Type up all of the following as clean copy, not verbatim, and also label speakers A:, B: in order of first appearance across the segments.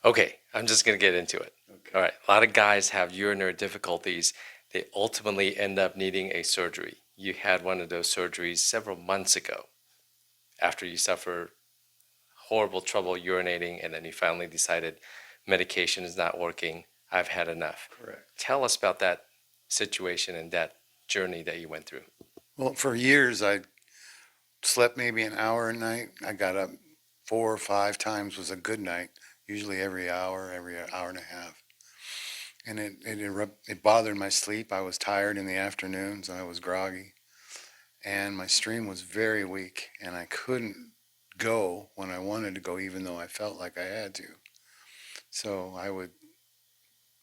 A: Okay, I'm just going to get into it.
B: Okay.
A: All right, a lot of guys have urinary difficulties. They ultimately end up needing a surgery. You had one of those surgeries several months ago after you suffered horrible trouble urinating, and then you finally decided medication is not working. I've had enough.
B: Correct.
A: Tell us about that situation and that journey that you went through.
B: Well, for years I slept maybe an hour a night. I got up 4 or 5 times was a good night, usually every hour and a half. And it bothered my sleep. I was tired in the afternoons and I was groggy. And my stream was very weak and I couldn't go when I wanted to go, even though I felt like I had to. So I would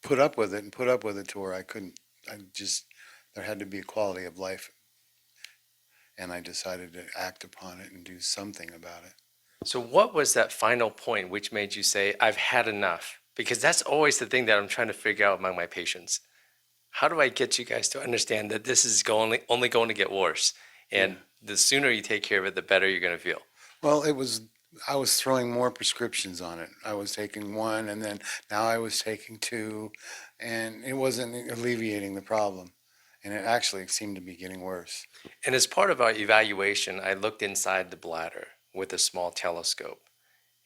B: put up with it and put up with it to where I couldn't, there had to be a quality of life. And I decided to act upon it and do something about it.
A: So, what was that final point which made you say, I've had enough? Because that's always the thing that I'm trying to figure out among my patients. How do I get you guys to understand that this is only going to get worse? And the sooner you take care of it, the better you're going to feel.
B: Well, I was throwing more prescriptions on it. I was taking one and then now I was taking two, and it wasn't alleviating the problem. And it actually seemed to be getting worse.
A: And as part of our evaluation, I looked inside the bladder with a small telescope,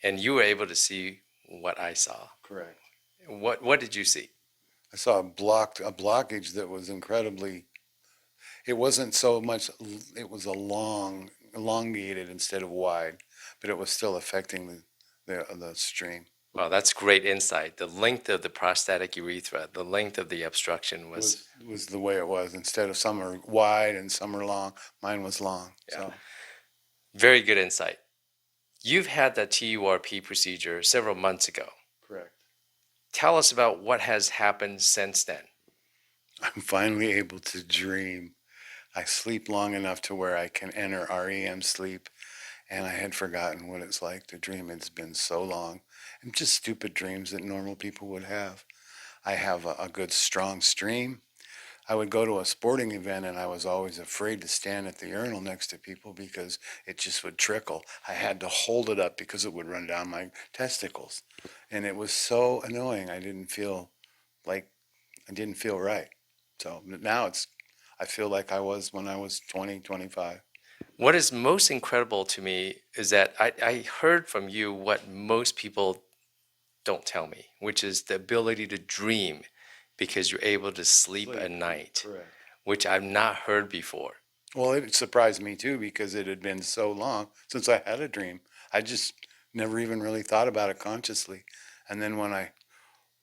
A: and you were able to see what I saw.
B: Correct.
A: What did you see?
B: I saw a blockage that was incredibly, it wasn't so much, it was elongated instead of wide, but it was still affecting the stream.
A: Well, that's great insight. The length of the prostatic urethra, the length of the obstruction
B: Was the way it was. Instead of some are wide and some are long, mine was long.
A: yeah,
B: So
A: very good insight. You've had the TURP procedure several months ago.
B: correct.
A: Tell us about what has happened since then.
B: I'm finally able to dream. I sleep long enough to where I can enter REM sleep, and I had forgotten what it's like to dream. It's been so long, and just stupid dreams that normal people would have. I have a good strong stream. I would go to a sporting event and I was always afraid to stand at the urinal next to people because it just would trickle. I had to hold it up because it would run down my testicles. And it was so annoying. Like I didn't feel right. So now I feel like I was when I was 20, 25.
A: What is most incredible to me is that I heard from you what most people don't tell me, which is the ability to dream because you're able to sleep at night,
B: Correct.
A: which I've not heard before.
B: Well, it surprised me too because it had been so long since I had a dream. I just never even really thought about it consciously. And then when I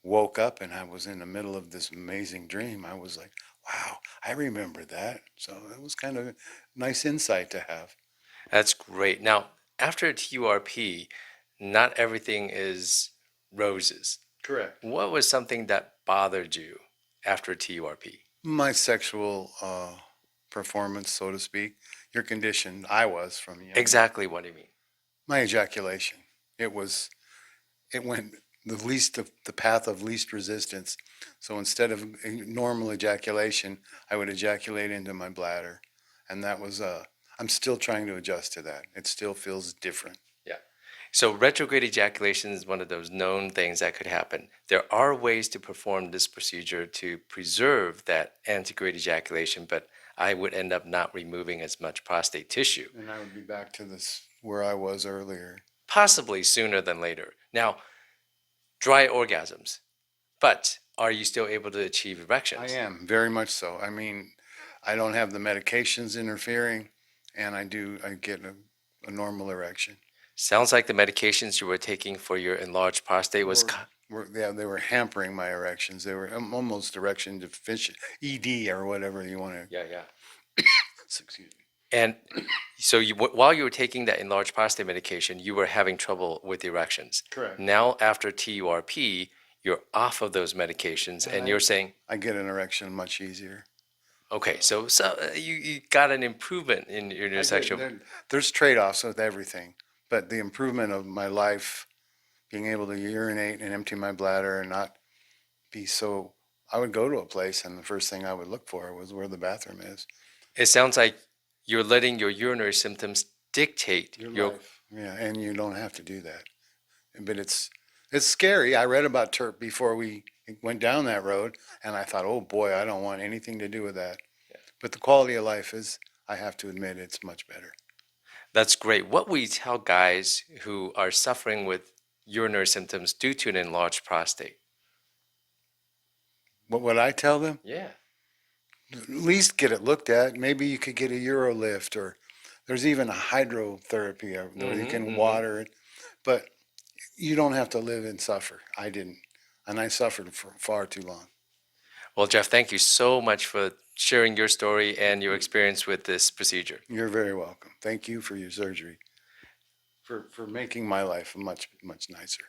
B: woke up and I was in the middle of this amazing dream, I was like, wow, I remember that. So it was kind of a nice insight to have.
A: That's great. Now, after TURP, not everything is roses.
B: Correct.
A: What was something that bothered you after TURP?
B: My sexual performance, so to speak, your condition, I was from young.
A: Exactly what do you mean?
B: My ejaculation. It was, it went the path of least resistance. So instead of normal ejaculation, I would ejaculate into my bladder. And that was, I'm still trying to adjust to that. It still feels different.
A: Yeah. So retrograde ejaculation is one of those known things that could happen. There are ways to perform this procedure to preserve that antegrade ejaculation, but I would end up not removing as much prostate tissue.
B: And I would be back to this where I was earlier.
A: Possibly sooner than later. Now, dry orgasms, but are you still able to achieve erections?
B: I am, very much so. I mean, I don't have the medications interfering, and I get a normal erection.
A: Sounds like the medications you were taking for your enlarged prostate was
B: They were hampering my erections. They were almost erection deficient, ED or whatever you want to.
A: yeah.
B: Excuse me.
A: And so while you were taking that enlarged prostate medication, you were having trouble with erections.
B: Correct.
A: Now, after TURP, you're off of those medications, and you're saying,
B: I get an erection much easier.
A: okay, so you got an improvement in your sexual.
B: There's trade-offs with everything, but the improvement of my life, being able to urinate and empty my bladder and not be so. I would go to a place, and the first thing I would look for was where the bathroom is.
A: It sounds like you're letting your urinary symptoms dictate
B: your life. Yeah, and you don't have to do that. But It's scary. I read about TURP before we went down that road, and I thought, oh boy, I don't want anything to do with that.
A: Yeah.
B: But the quality of life is, I have to admit, it's much better.
A: That's great. What we tell guys who are suffering with urinary symptoms due to an enlarged prostate?
B: What would I tell them?
A: Yeah.
B: At least get it looked at. Maybe you could get a Urolift, or there's even a hydrotherapy where you can water it. But you don't have to live and suffer. I didn't. And I suffered for far too long.
A: Well, Jeff, thank you so much for sharing your story and your experience with this procedure.
B: You're very welcome. Thank you for your surgery, for making my life much, much nicer.